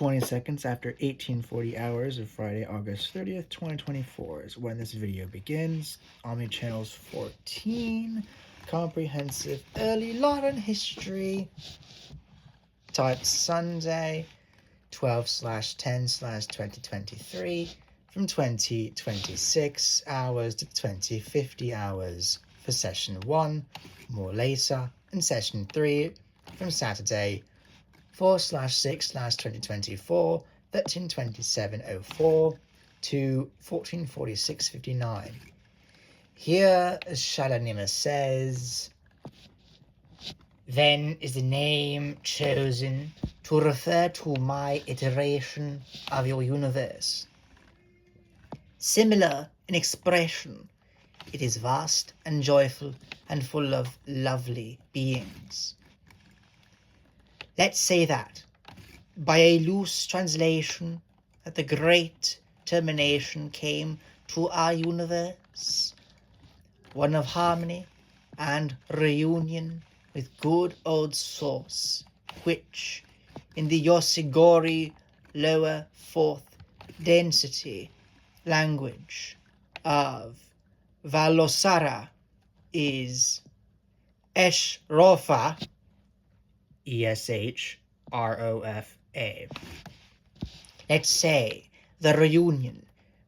20 seconds after 1840 hours of Friday, August 30th, 2024 is when this video begins. OmniChannels 14, Comprehensive Early Lyran History, type Sunday, 12/10/2023, from 2026 hours to 2050 hours for Session 1, more later, and Session 3 from Saturday, 4/6/2024, 13:27:04 to 14:46:59. Here, Shalanima says, then is the name chosen to refer to my iteration of your universe. Similar in expression, it is vast and joyful and full of lovely beings. Let's say that, by a loose translation, that the great termination came to our universe, one of harmony and reunion with good old source, which, in the Yosigori lower fourth density language of Valosara is Eshrofa, Eshrofa. Let's say the reunion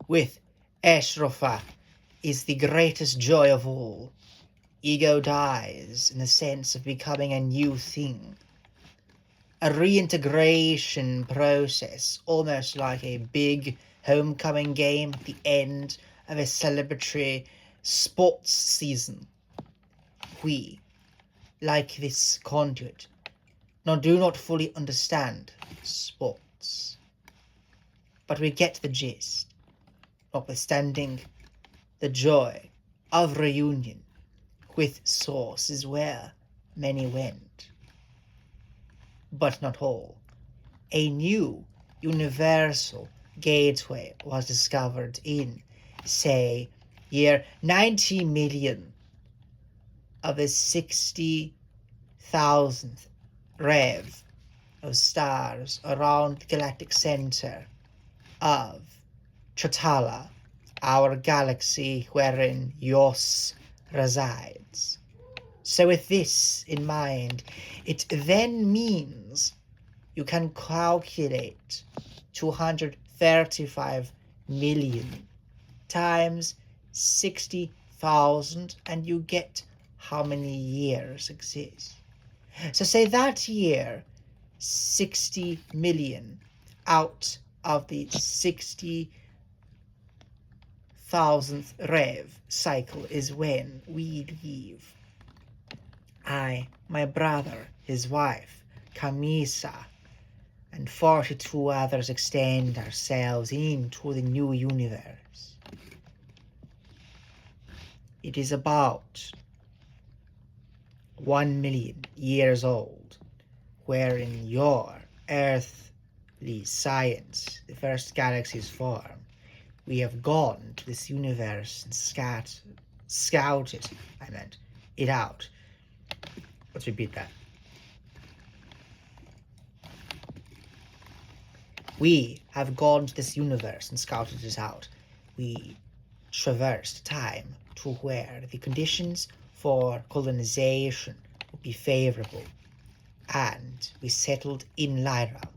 with Eshrofa is the greatest joy of all. Ego dies in the sense of becoming a new thing. A reintegration process, almost like a big homecoming game at the end of a celebratory sports season. We, like this conduit, do not fully understand sports, but we get the gist, notwithstanding the joy of reunion with source is where many went, but not all. A new universal gateway was discovered in, say, year 90 million of the 60,000th rev of stars around the galactic center of Chotala, our galaxy wherein Yos resides. So with this in mind, it then means you can calculate 235 million times 60,000 and you get how many years exist. So say that year 60 million out of the 60,000th rev cycle is when we leave. I, my brother, his wife, Kamisa, and 42 others extend ourselves into the new universe. It is about 1 million years old, wherein your earthly science, the first galaxies form. We have gone to this universe and scouted it out. Let's repeat that. We have gone to this universe and scouted it out. We traversed time to where the conditions for colonization would be favorable, and we settled in Lyra.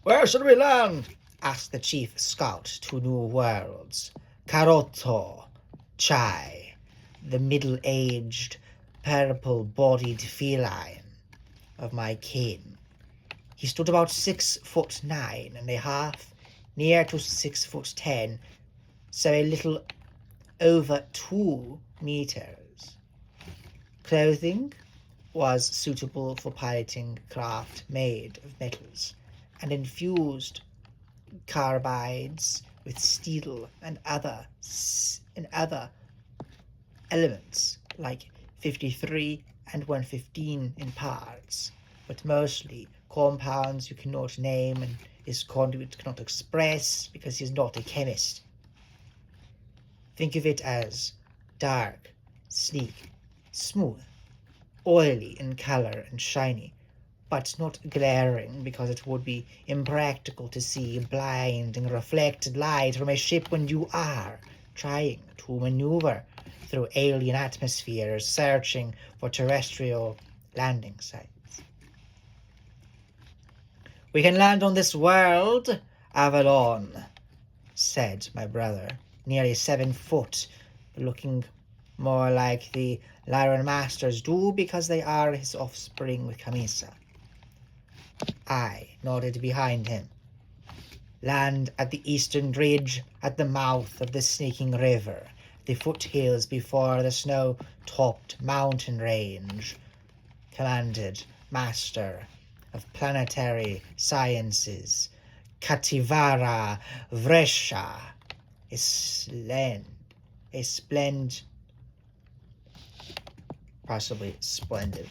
Where should we land? Asked the chief scout to New Worlds, Karoto Chai, the middle-aged, purple-bodied feline of my kin. He stood about 6'9.5", near to 6'10", so a little over 2 meters. Clothing was suitable for piloting craft made of metals and infused carbides with steel and other elements like 53 and 115 in parts, but mostly compounds you cannot name and his conduit cannot express because he is not a chemist. Think of it as dark, sleek, smooth, oily in color and shiny, but not glaring, because it would be impractical to see blinding reflected light from a ship when you are trying to maneuver through alien atmospheres, searching for terrestrial landing sites. "We can land on this world, Avalon," said my brother, nearly 7 foot, looking more like the Lyran masters do because they are his offspring with Camisa. I nodded behind him. "Land at the eastern ridge at the mouth of the sneaking river, the foothills before the snow-topped mountain range," commanded Master of Planetary Sciences Kativara Vresha, a possibly splendid,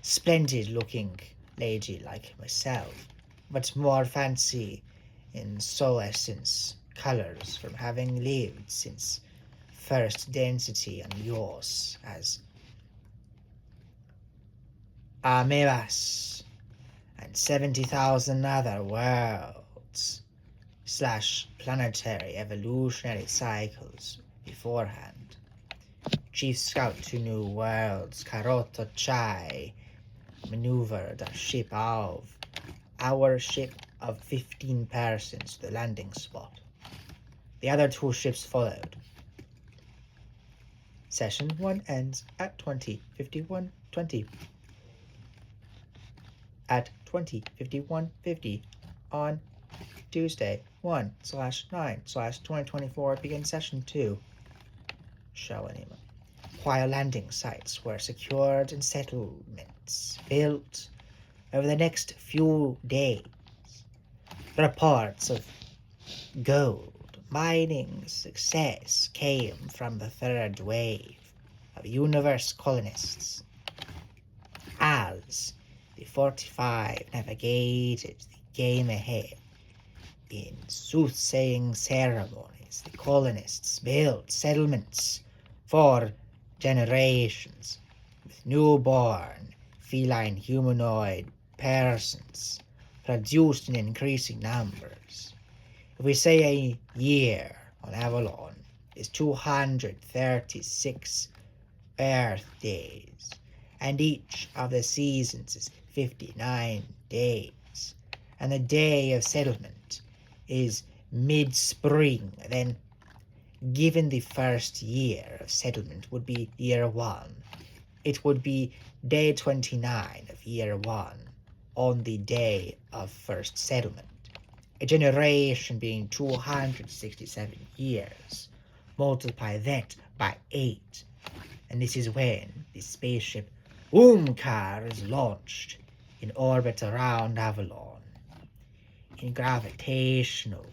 splendid-looking lady like myself, but more fancy in solescence colors from having lived since first density on yours as Amebas and 70,000 other worlds / planetary evolutionary cycles beforehand. Chief Scout to New Worlds Karoto Chai maneuvered our ship of 15 persons to the landing spot. The other 2 ships followed. Session 1 ends at 20:51:20. At 20:51:50 on Tuesday 1/9/2024 begins Session 2. Show anima. While landing sites were secured and settlements built over the next few days, reports of gold mining success came from the third wave of universe colonists. As the 45 navigated the game ahead in soothsaying ceremonies, the colonists built settlements for generations with newborn feline humanoid persons produced in increasing numbers. If we say a year on Avalon is 236 Earth days, and each of the seasons is 59 days, and the day of settlement is mid-spring, then given the first year of settlement would be year 1, it would be day 29 of year 1 on the day of first settlement. A generation being 267 years. Multiply that by 8, and this is when the spaceship Umkar is launched in orbit around Avalon, in gravitational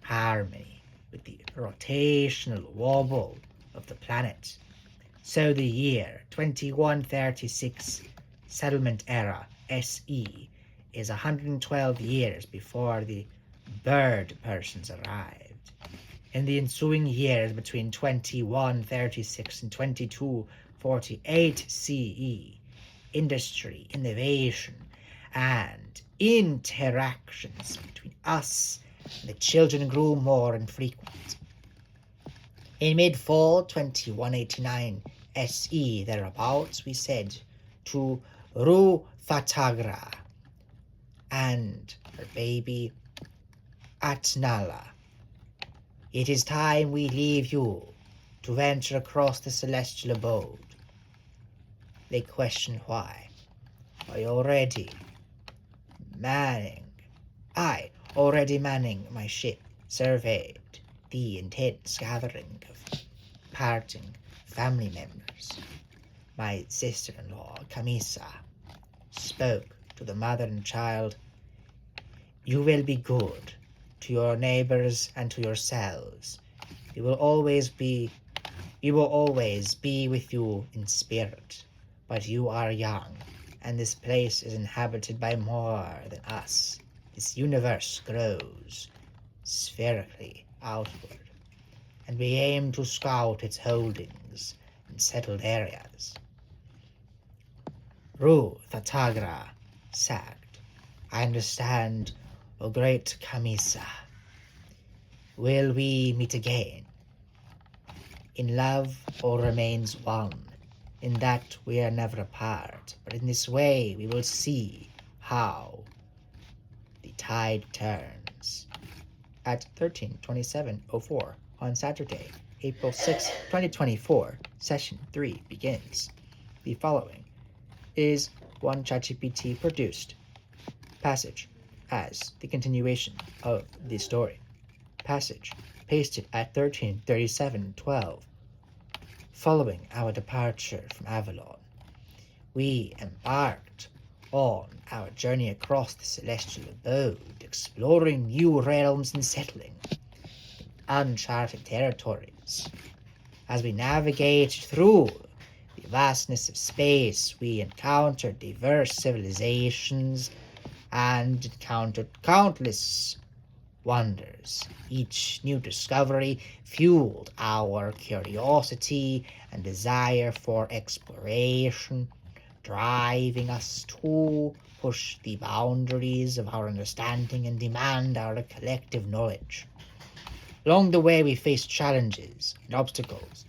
harmony with the rotational wobble of the planet. So the year 2136 settlement era SE is 112 years before the bird persons arrived. In the ensuing years between 2136 and 2248 CE, industry, innovation, and interactions between us and the children grew more infrequent. In mid-fall 2189 SE thereabouts, we said to Ru Thatagra and her baby Atnala, "It is time we leave you to venture across the celestial abode." They questioned why. I already manning my ship surveyed the intense gathering of parting family members. My sister-in-law, Camisa, spoke to the mother and child. "You will be good to your neighbors and to yourselves. We will always be with you in spirit, but you are young, and this place is inhabited by more than us. This universe grows spherically outward, and we aim to scout its holdings in settled areas." Ru Thatagra sagged. I understand, O great Kamisa. Will we meet again? In love, all remains one. In that we are never apart, but in this way we will see how the tide turns. At 13:27:04 on Saturday, April 6, 2024, Session 3 begins. The following is one ChatGPT produced passage as the continuation of the story. Passage pasted at 13:37:12. Following our departure from Avalon, we embarked on our journey across the celestial abode, exploring new realms and settling in uncharted territories. As we navigated through the vastness of space, we encountered diverse civilizations and encountered countless wonders. Each new discovery fueled our curiosity and desire for exploration, driving us to push the boundaries of our understanding and demand our collective knowledge. Along the way, we faced challenges and obstacles,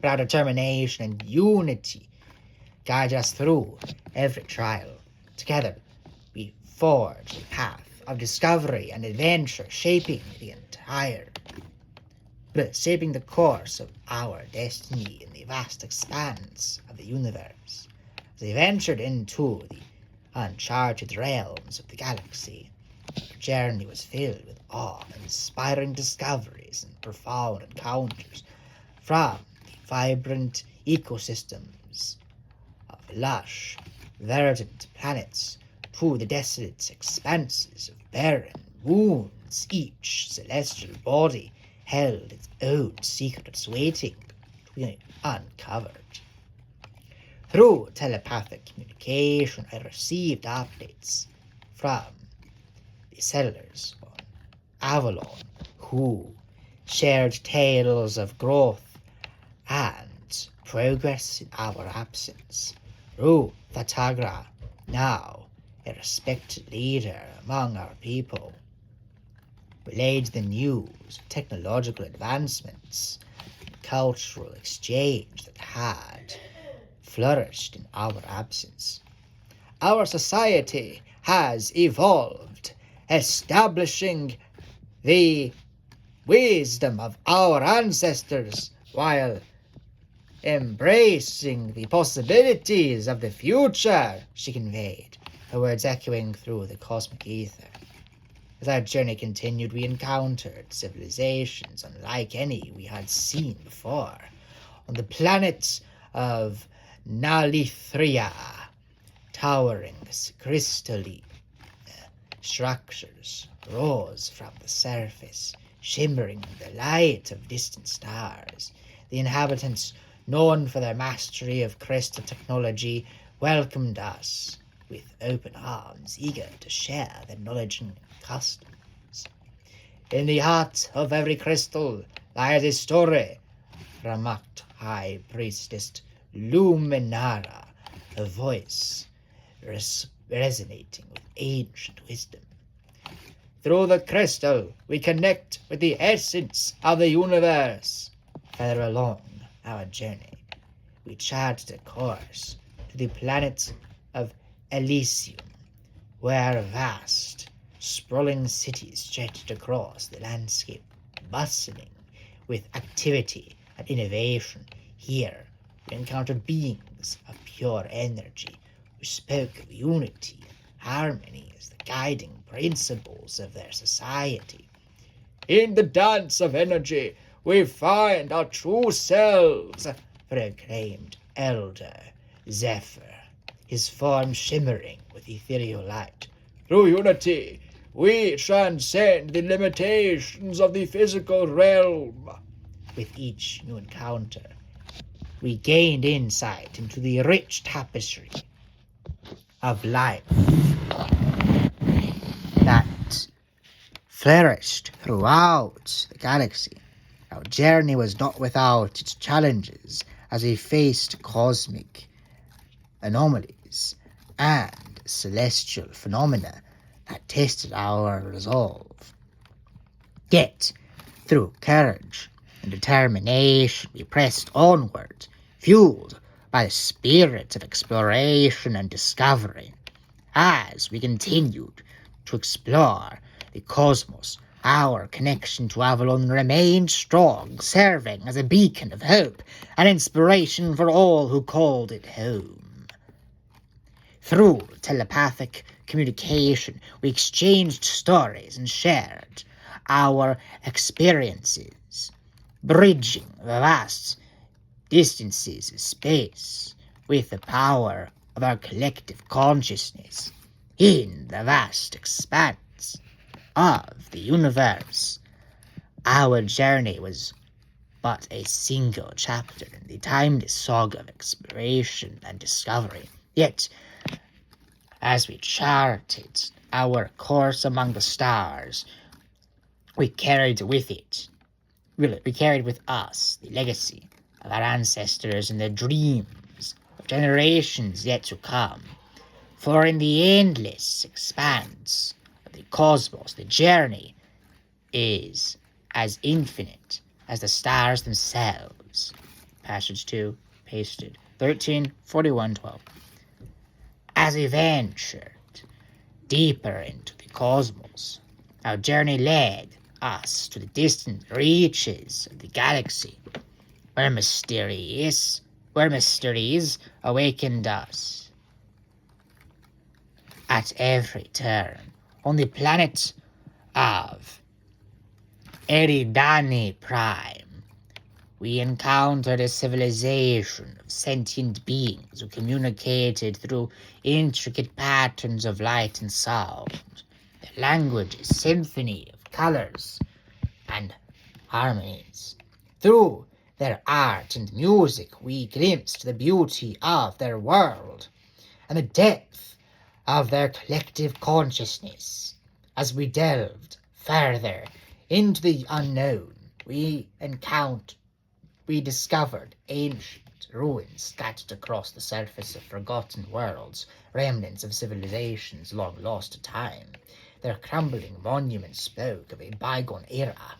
but our determination and unity guided us through every trial. Together, we forged a path of discovery and adventure, shaping the course of our destiny in the vast expanse of the universe. As we ventured into the uncharted realms of the galaxy, our journey was filled with awe-inspiring discoveries and profound encounters, from the vibrant ecosystems of lush, verdant planets to the desolate expanses of barren moons. Each celestial body held its own secrets waiting to be uncovered. Through telepathic communication, I received updates from the settlers on Avalon, who shared tales of growth and progress in our absence. Through Thatagra, now a respected leader among our people, relayed the news of technological advancements and cultural exchange that had flourished in our absence. Our society has evolved, establishing the wisdom of our ancestors while embracing the possibilities of the future, she conveyed, her words echoing through the cosmic ether. As our journey continued, we encountered civilizations unlike any we had seen before. On the planet of Nalithria, towering crystalline structures rose from the surface, shimmering in the light of distant stars. The inhabitants, known for their mastery of crystal technology, welcomed us with open arms, eager to share their knowledge and customs. In the heart of every crystal lies a story, remarked High Priestess Luminara, her voice resonating with ancient wisdom. Through the crystal, we connect with the essence of the universe. Further along our journey, we charted a course to the planet of Elysium, where vast, sprawling cities stretched across the landscape, bustling with activity and innovation. Here, we encountered beings of pure energy who spoke of unity and harmony as the guiding principles of their society. In the dance of energy, we find our true selves, proclaimed Elder Zephyr, his form shimmering with ethereal light. Through unity, we transcend the limitations of the physical realm. With each new encounter, we gained insight into the rich tapestry of life that flourished throughout the galaxy. Our journey was not without its challenges, as we faced cosmic anomalies and celestial phenomena that tested our resolve. Yet, through courage and determination, we pressed onward, fueled by the spirit of exploration and discovery. As we continued to explore the cosmos, our connection to Avalon remained strong, serving as a beacon of hope and inspiration for all who called it home. Through telepathic communication, we exchanged stories and shared our experiences, bridging the vast distances of space with the power of our collective consciousness in the vast expanse of the universe. Our journey was but a single chapter in the timeless saga of exploration and discovery. Yet, as we charted our course among the stars, we carried with us the legacy of our ancestors and the dreams of generations yet to come. For in the endless expanse of the cosmos, the journey is as infinite as the stars themselves. Passage 2, pasted 13:41:12. As we ventured deeper into the cosmos, our journey led us to the distant reaches of the galaxy, where mysteries awakened us. At every turn, on the planet of Eridani Prime, we encountered a civilization of sentient beings who communicated through intricate patterns of light and sound. Their language is a symphony of colors and harmonies. Through their art and music, we glimpsed the beauty of their world and the depth of their collective consciousness. As we delved further into the unknown, we discovered ancient ruins scattered across the surface of forgotten worlds, remnants of civilizations long lost to time. Their crumbling monuments spoke of a bygone era,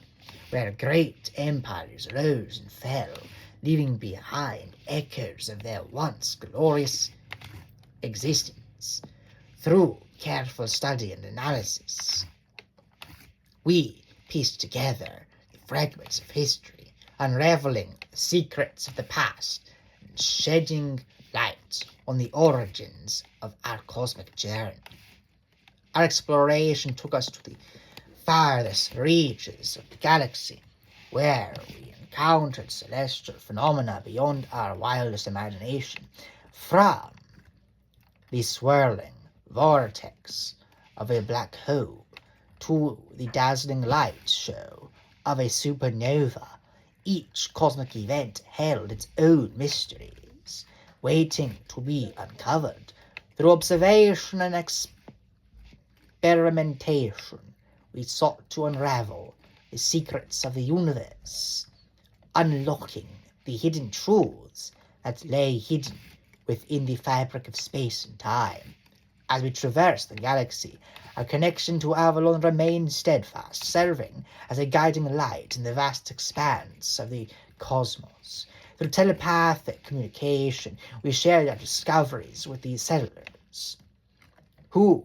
where great empires rose and fell, leaving behind echoes of their once glorious existence. Through careful study and analysis, we pieced together the fragments of history, unraveling the secrets of the past and shedding light on the origins of our cosmic journey. Our exploration took us to the farthest reaches of the galaxy, where we encountered celestial phenomena beyond our wildest imagination. From the swirling vortex of a black hole to the dazzling light show of a supernova, each cosmic event held its own mysteries, waiting to be uncovered. Through observation and experimentation, we sought to unravel the secrets of the universe, unlocking the hidden truths that lay hidden within the fabric of space and time. As we traversed the galaxy, our connection to Avalon remained steadfast, serving as a guiding light in the vast expanse of the cosmos. Through telepathic communication, we shared our discoveries with the settlers, who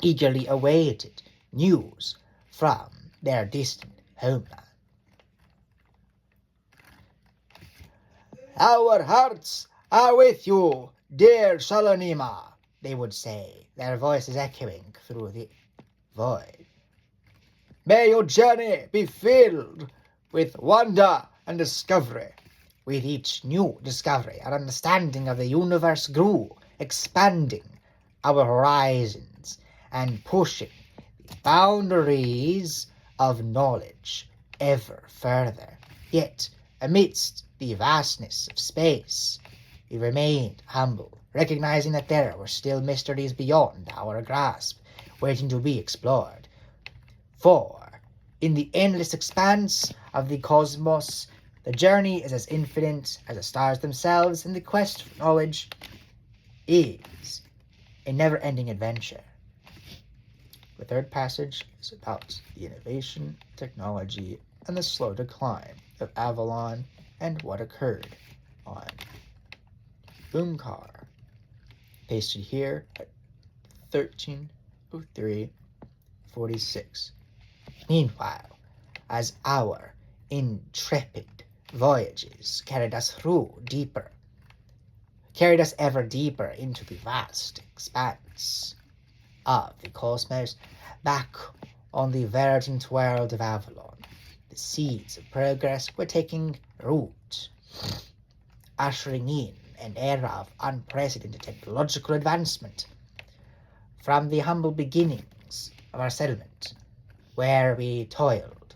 eagerly awaited news from their distant homeland. "Our hearts are with you, dear Solonima," they would say, their voices echoing through the void. "May your journey be filled with wonder and discovery." With each new discovery, our understanding of the universe grew, expanding our horizons and pushing the boundaries of knowledge ever further. Yet, amidst the vastness of space, we remained humble, recognizing that there were still mysteries beyond our grasp, waiting to be explored. For, in the endless expanse of the cosmos, the journey is as infinite as the stars themselves, and the quest for knowledge is a never-ending adventure. The third passage is about the innovation, technology, and the slow decline of Avalon and what occurred on Umkar, pasted here at 13:03:46. Meanwhile, as our intrepid voyages carried us ever deeper into the vast expanse of the cosmos, back on the verdant world of Avalon, the seeds of progress were taking root, ushering in an era of unprecedented technological advancement. From the humble beginnings of our settlement, where we toiled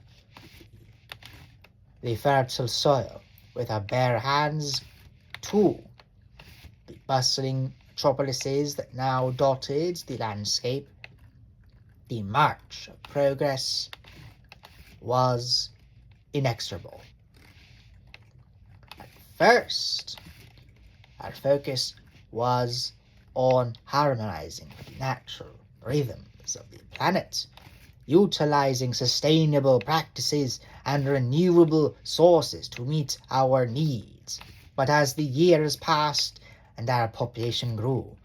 the fertile soil with our bare hands, to the bustling metropolises that now dotted the landscape, the march of progress was inexorable. At first, our focus was on harmonizing the natural rhythms of the planet, utilizing sustainable practices and renewable sources to meet our needs. But as the years passed and our population grew,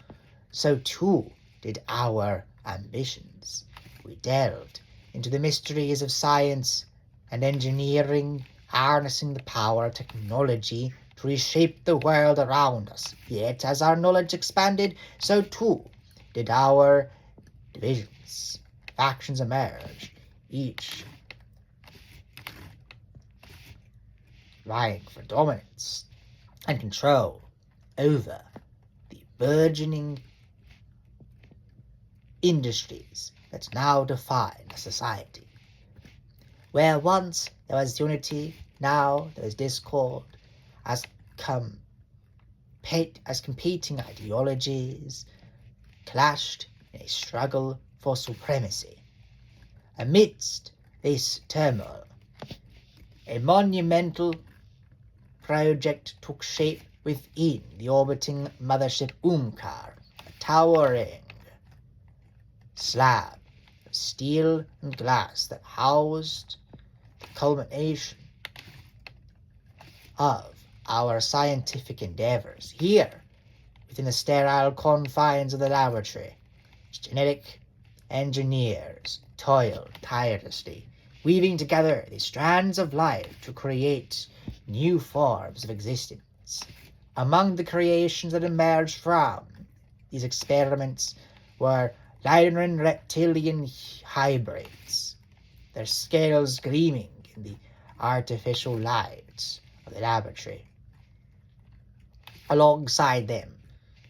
so too did our ambitions. We delved into the mysteries of science and engineering, harnessing the power of technology to reshape the world around us. Yet as our knowledge expanded, so too did our divisions. Factions emerged, each vying for dominance and control over the burgeoning industries that now define society. Where once there was unity, now there is discord, as competing ideologies clashed in a struggle for supremacy. Amidst this turmoil, a monumental project took shape within the orbiting mothership Umkar, a towering slab of steel and glass that housed the culmination of our scientific endeavors. Here, within the sterile confines of the laboratory, genetic engineers toiled tirelessly, weaving together the strands of life to create new forms of existence. Among the creations that emerged from these experiments were Lyran reptilian hybrids, their scales gleaming in the artificial lights of the laboratory. Alongside them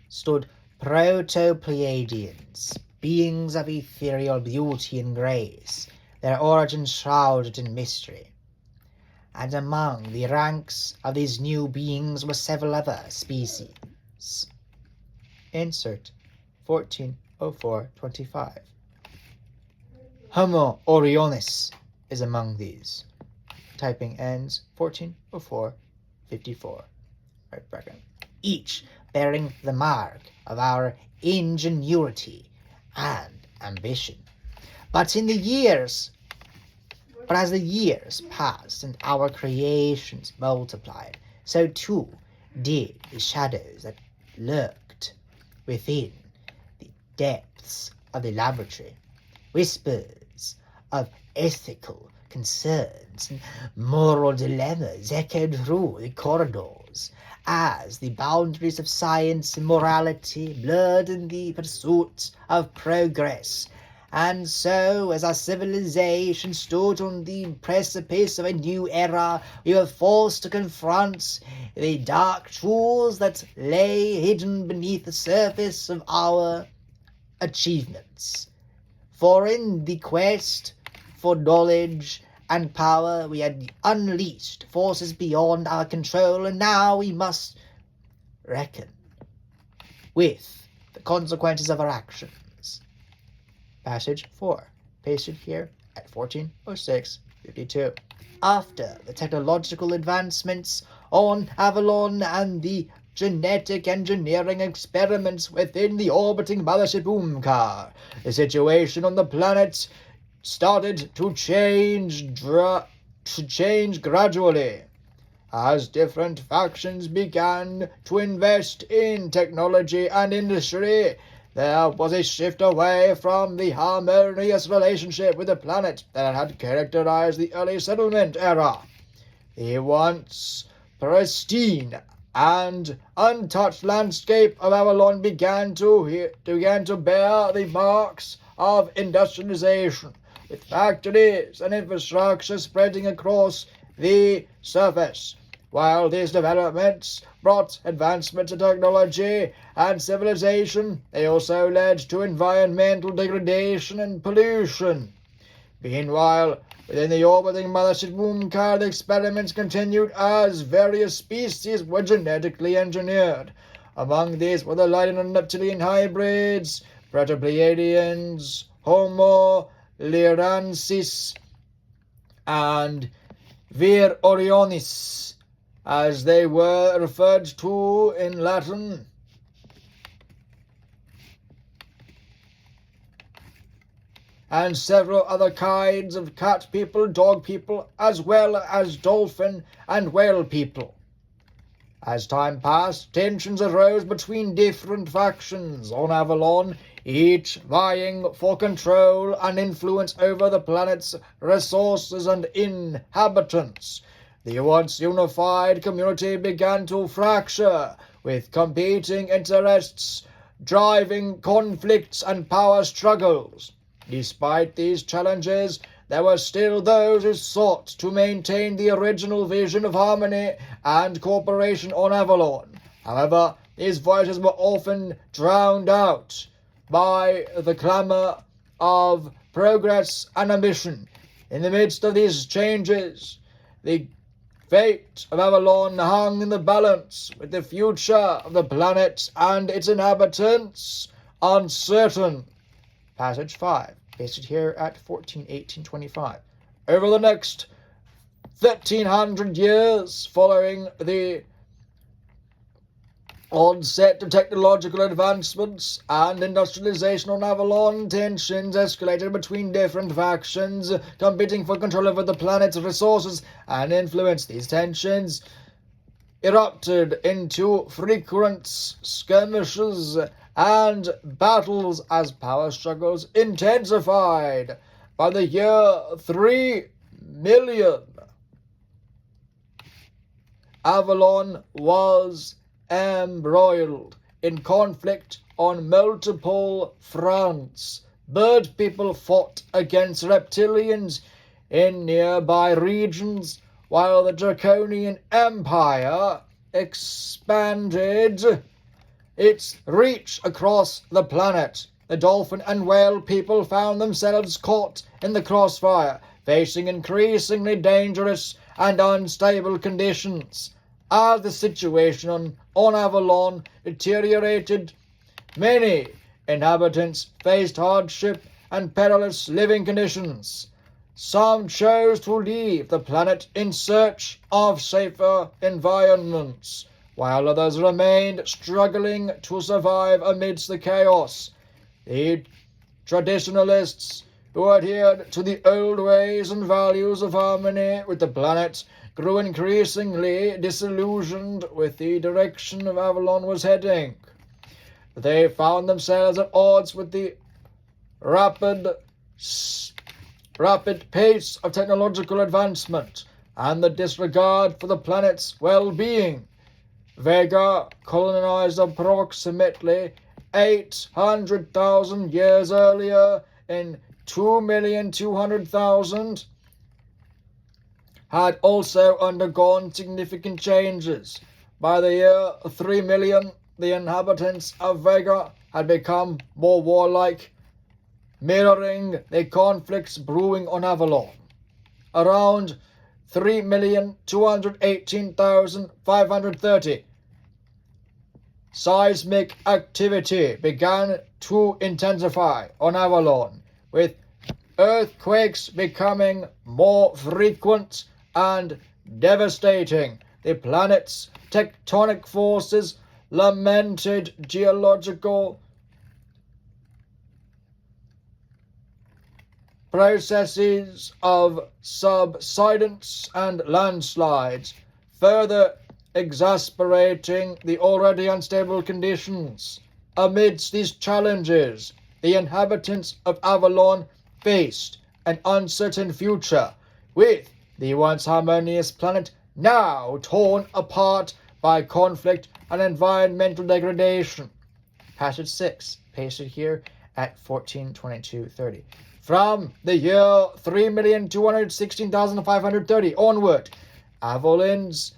stood proto-Pleiadians, beings of ethereal beauty and grace, their origin shrouded in mystery. And among the ranks of these new beings were several other species. Insert 14:04:25. Homo Orionis is among these. Typing ends 14:04:54. Right bracket. Each bearing the mark of our ingenuity and ambition. But as the years passed and our creations multiplied, so too did the shadows that lurked within the depths of the laboratory. Whispers of ethical concerns and moral dilemmas echoed through the corridors as the boundaries of science and morality blurred in the pursuit of progress. And so, as our civilization stood on the precipice of a new era, we were forced to confront the dark truths that lay hidden beneath the surface of our achievements. For in the quest for knowledge and power, we had unleashed forces beyond our control, and now we must reckon with the consequences of our actions. Passage 4, pasted here at 14:06:52. After the technological advancements on Avalon and the genetic engineering experiments within the orbiting mothership Umkar. The situation on the planet started to change gradually as different factions began to invest in technology and industry. There was a shift away from the harmonious relationship with the planet that had characterized the early settlement era. The once pristine and untouched landscape of Avalon began to bear the marks of industrialization, with factories and infrastructure spreading across the surface. While these developments brought advancements in technology and civilization, they also led to environmental degradation and pollution. Meanwhile, within the orbiting mothership Woomcar, the experiments continued as various species were genetically engineered. Among these were the Lyran and reptilian hybrids, Protopleiadians, Homo Lyranensis, and Vir Orionis, as they were referred to in Latin. And several other kinds of cat people, dog people, as well as dolphin and whale people. As time passed, tensions arose between different factions on Avalon, each vying for control and influence over the planet's resources and inhabitants. The once unified community began to fracture, with competing interests driving conflicts and power struggles. Despite these challenges, there were still those who sought to maintain the original vision of harmony and cooperation on Avalon. However, these voices were often drowned out by the clamor of progress and ambition. In the midst of these changes, the fate of Avalon hung in the balance, with the future of the planet and its inhabitants uncertain. Passage 5, pasted here at 14:18:25. Over the next 1,300 years following the onset of technological advancements and industrialization on Avalon, tensions escalated between different factions competing for control over the planet's resources and influence. These tensions erupted into frequent skirmishes and battles as power struggles intensified. By the year 3,000,000, Avalon was embroiled in conflict on multiple fronts. Bird people fought against reptilians in nearby regions, while the Draconian Empire expanded its reach across the planet. The dolphin and whale people found themselves caught in the crossfire, facing increasingly dangerous and unstable conditions. As the situation on Avalon deteriorated, many inhabitants faced hardship and perilous living conditions. Some chose to leave the planet in search of safer environments, while others remained struggling to survive amidst the chaos. The traditionalists who adhered to the old ways and values of harmony with the planet grew increasingly disillusioned with the direction of Avalon was heading. They found themselves at odds with the rapid pace of technological advancement and the disregard for the planet's well-being. Vega, colonized approximately 800,000 years earlier in 2,200,000, had also undergone significant changes. By the year 3,000,000, the inhabitants of Vega had become more warlike, mirroring the conflicts brewing on Avalon. Around 3,218,530, seismic activity began to intensify on Avalon, with earthquakes becoming more frequent and devastating. The planet's tectonic forces lamented geological processes of subsidence and landslides, further exasperating the already unstable conditions. Amidst these challenges, the inhabitants of Avalon faced an uncertain future, with the once harmonious planet now torn apart by conflict and environmental degradation. Passage 6, pasted here at 14:22:30. From the year 3,216,530 onward, Avalon's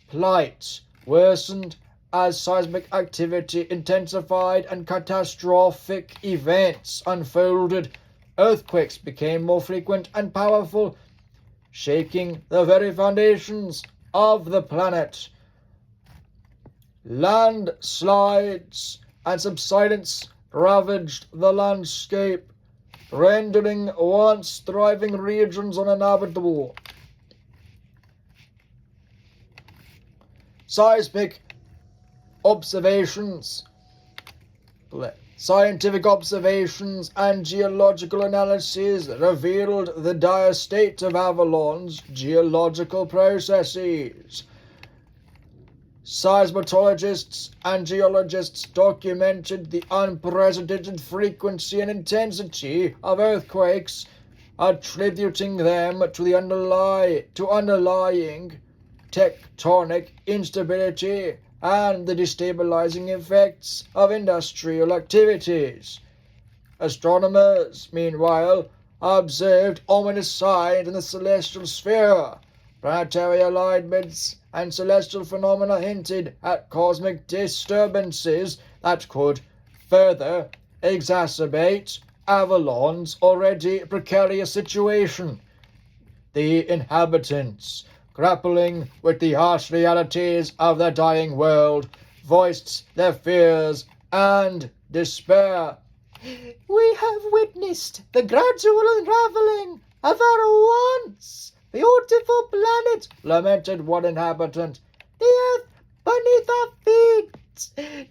plight worsened as seismic activity intensified and catastrophic events unfolded. Earthquakes became more frequent and powerful, shaking the very foundations of the planet. Landslides and subsidence ravaged the landscape, rendering once thriving regions uninhabitable. Scientific observations and geological analyses revealed the dire state of Avalon's geological processes. Seismologists and geologists documented the unprecedented frequency and intensity of earthquakes, attributing them to the underlying tectonic instability and the destabilizing effects of industrial activities. Astronomers, meanwhile, observed ominous signs in the celestial sphere. Planetary alignments and celestial phenomena hinted at cosmic disturbances that could further exacerbate Avalon's already precarious situation. The inhabitants, grappling with the harsh realities of their dying world, voiced their fears and despair. "We have witnessed the gradual unraveling of our once beautiful planet," lamented one inhabitant. "The earth beneath our feet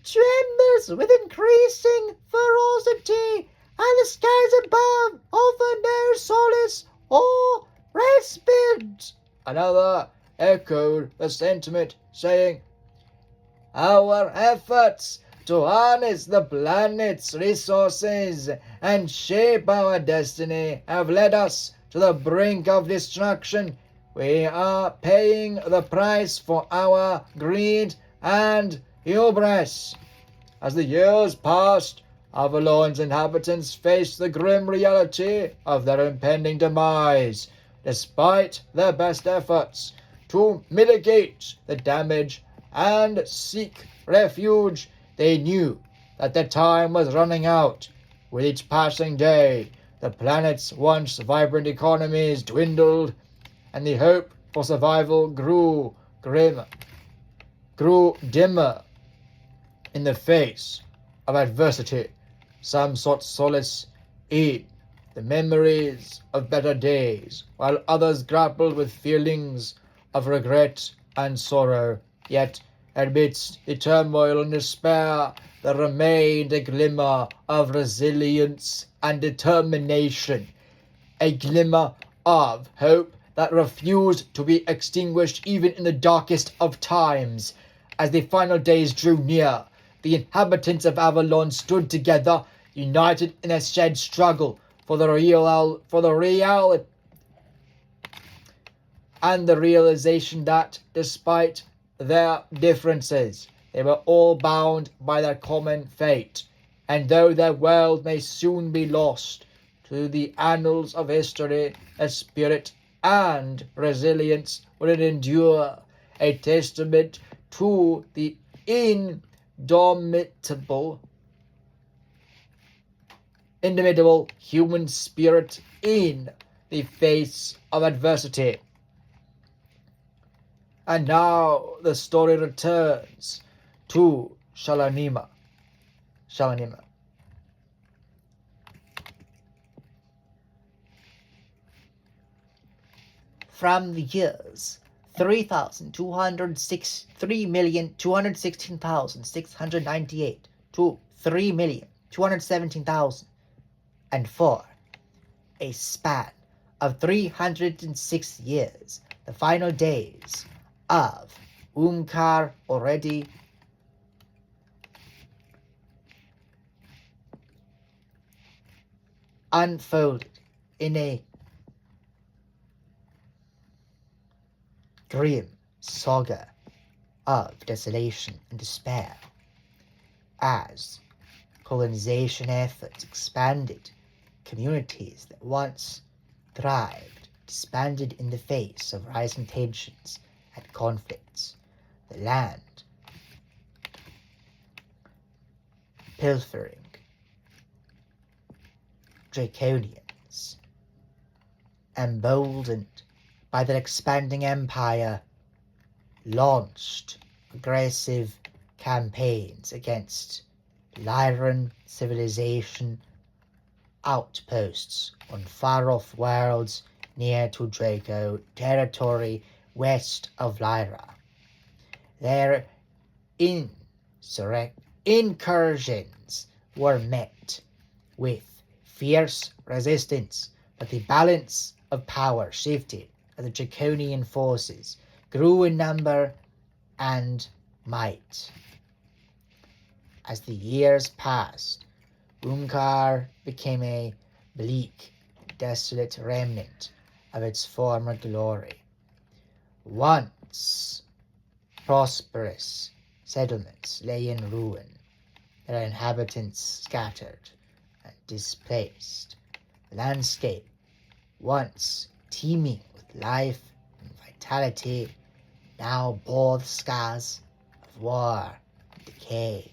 trembles with increasing ferocity, and the skies above offer no solace or respite." Another echoed the sentiment, saying, "Our efforts to harness the planet's resources and shape our destiny have led us to the brink of destruction. We are paying the price for our greed and hubris." As the years passed, Avalon's inhabitants faced the grim reality of their impending demise. Despite their best efforts to mitigate the damage and seek refuge, they knew that their time was running out. With each passing day, the planet's once vibrant economies dwindled, and the hope for survival grew dimmer. In the face of adversity, some sought solace in the memories of better days, while others grappled with feelings of regret and sorrow. Yet, amidst the turmoil and despair, there remained a glimmer of resilience and determination, a glimmer of hope that refused to be extinguished even in the darkest of times. As the final days drew near, the inhabitants of Avalon stood together, united in a shared struggle for the real and the realization that, despite their differences, they were all bound by their common fate. And though their world may soon be lost to the annals of history, a spirit and resilience will endure, a testament to the indomitable human spirit in the face of adversity. And now the story returns to Shalanima. From the years 3,216,698 to 3,217,004. A span of 306 years, the final days of Umkar already unfolded in a grim saga of desolation and despair, as colonization efforts expanded communities that once thrived, disbanded in the face of rising tensions and conflicts. The land pilfering Draconians, emboldened by their expanding empire, launched aggressive campaigns against Lyran civilization outposts on far-off worlds near to Draco territory west of Lyra. Their incursions were met with fierce resistance, but the balance of power shifted as the Draconian forces grew in number and might. As the years passed, Umkar became a bleak, desolate remnant of its former glory. Once prosperous settlements lay in ruin, their inhabitants scattered and displaced. The landscape, once teeming with life and vitality, now bore the scars of war and decay.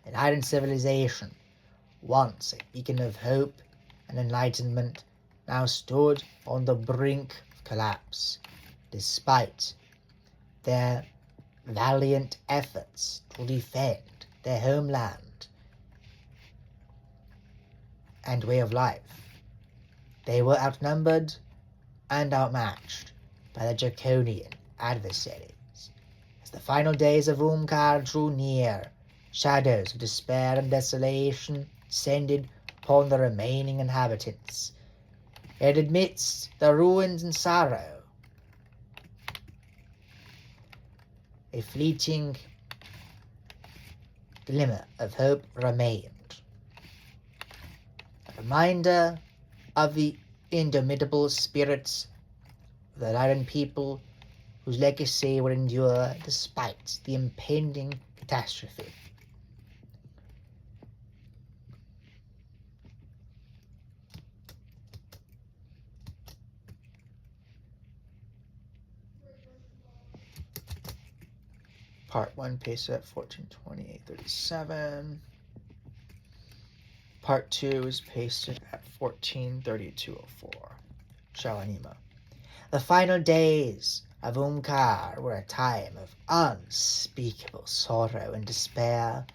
The Lyran civilization, once a beacon of hope and enlightenment, now stood on the brink of collapse, despite their valiant efforts to defend their homeland and way of life. They were outnumbered and outmatched by their Draconian adversaries. As the final days of Umkar drew near, shadows of despair and desolation descended upon the remaining inhabitants. Yet amidst the ruins and sorrow, a fleeting glimmer of hope remained. A reminder of the indomitable spirits of the Lyran people, whose legacy would endure despite the impending catastrophe. Part 1 pasted at 14:28:37. Part 2 is pasted at 14:32:04. Shalanima. The final days of Umkar were a time of unspeakable sorrow and despair,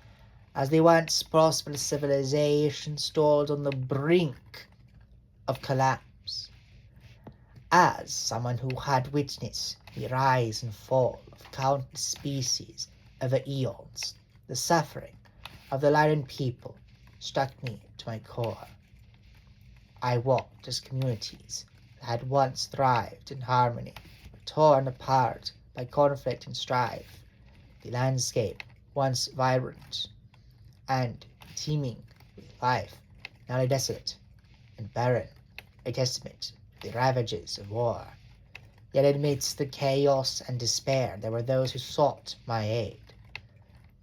as the once prosperous civilization stalled on the brink of collapse. As someone who had witnessed the rise and fall of countless species over eons, the suffering of the Lyran people struck me to my core. I walked as communities that had once thrived in harmony were torn apart by conflict and strife. The landscape, once vibrant and teeming with life, now lay desolate and barren, a testament to the ravages of war. Yet amidst the chaos and despair, there were those who sought my aid.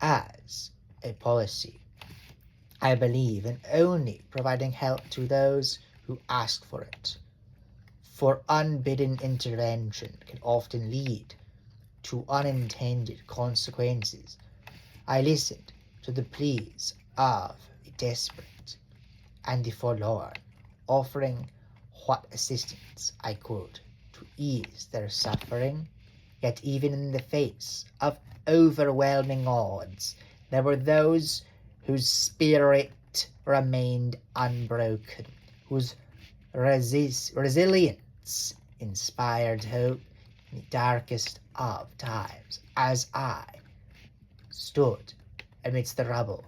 As a policy, I believe in only providing help to those who ask for it, for unbidden intervention can often lead to unintended consequences. I listened to the pleas of the desperate and the forlorn, offering what assistance I could to ease their suffering. Yet even in the face of overwhelming odds, there were those whose spirit remained unbroken, whose resilience inspired hope in the darkest of times, as I stood amidst the rubble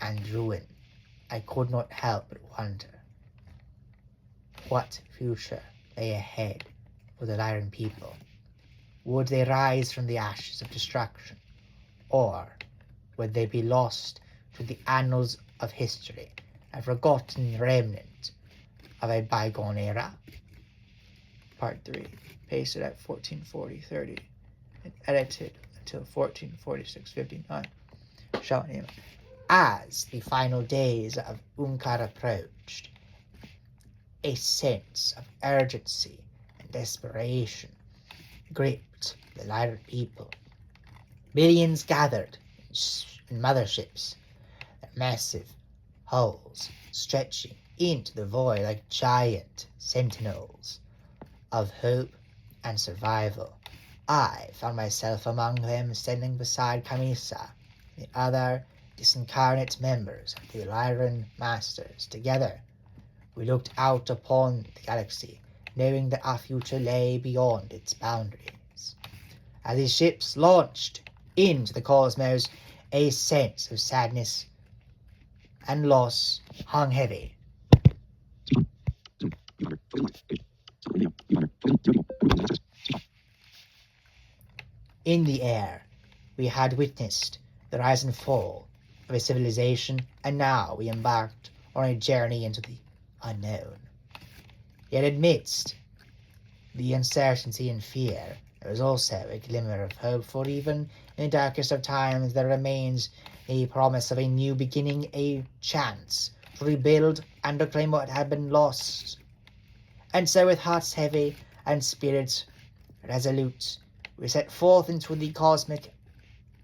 and ruin, I could not help but wonder what future lay ahead for the Lyran people. Would they rise from the ashes of destruction, or would they be lost to the annals of history, a forgotten remnant of a bygone era? Part 3, pasted at 1440-30 and edited until 1446-59. Shouting as the final days of Unkar approached, a sense of urgency and desperation gripped the Lyran people. Millions gathered in motherships, their massive hulls stretching into the void like giant sentinels of hope and survival. I found myself among them, standing beside Camisa, the other disincarnate members of the Lyran Masters. Together, we looked out upon the galaxy, knowing that our future lay beyond its boundaries. As the ships launched into the cosmos, a sense of sadness and loss hung heavy. In the air, we had witnessed the rise and fall of a civilization, and now we embarked on a journey into the unknown. Yet amidst the uncertainty and fear, there was also a glimmer of hope, for even in the darkest of times there remains a promise of a new beginning, a chance to rebuild and reclaim what had been lost. And so, with hearts heavy and spirits resolute, we set forth into the cosmic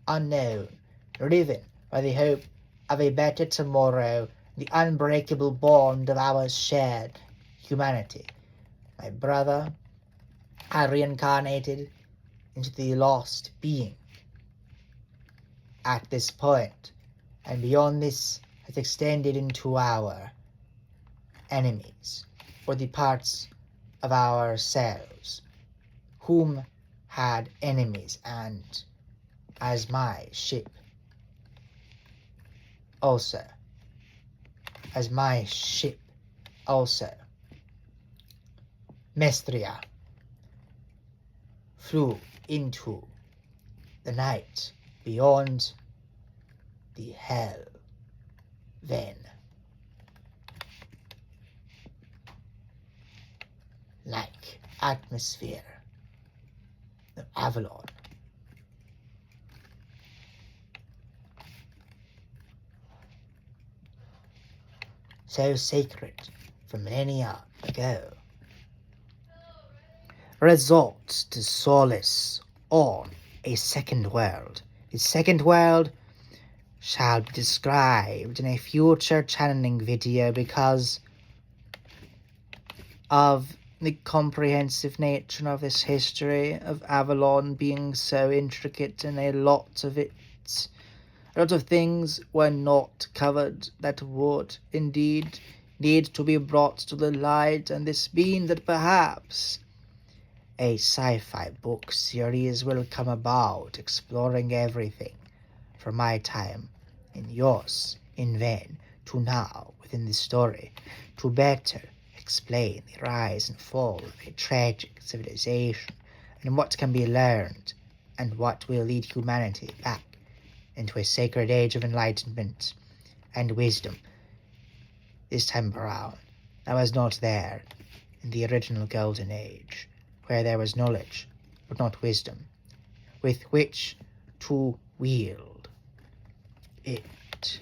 unknown, driven by the hope of a better tomorrow, the unbreakable bond of our shared humanity. My brother had reincarnated into the lost being at this point, and beyond this has extended into our enemies, or the parts of ourselves whom had enemies, and as my ship also, Mestria flew into the night beyond the hell then. Like atmosphere of Avalon. So sacred from millennia ago. Results to solace on a second world. The second world shall be described in a future channeling video because of the comprehensive nature of this history of Avalon being so intricate, and a lot of things were not covered that would indeed need to be brought to the light, and this means that perhaps a sci-fi book series will come about, exploring everything from my time and yours in vain to now within the story, to better explain the rise and fall of a tragic civilization, and what can be learned, and what will lead humanity back into a sacred age of enlightenment and wisdom. This time around, I was not there in the original Golden Age, where there was knowledge, but not wisdom, with which to wield it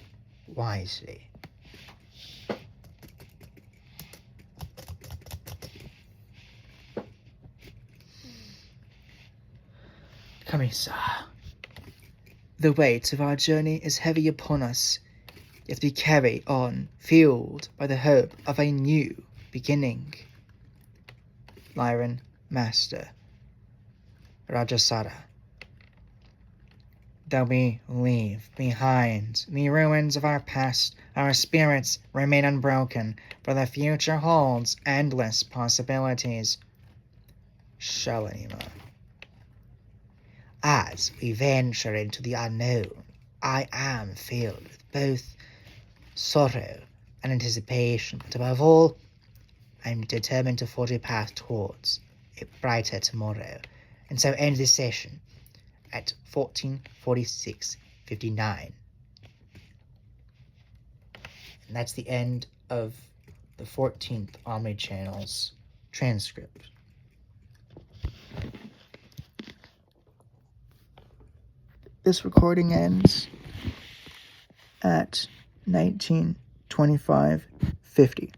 wisely. Camisa, the weight of our journey is heavy upon us, yet we carry on, fueled by the hope of a new beginning. Lyran Master Rajasara. Though we leave behind the ruins of our past, our spirits remain unbroken, for the future holds endless possibilities. Shalanima. As we venture into the unknown, I am filled with both sorrow and anticipation, but above all, I am determined to forge a path towards a brighter tomorrow, and so end this session at 14:46:59. And that's the end of the 14th OmniChannels transcript. This recording ends at 19:25:50.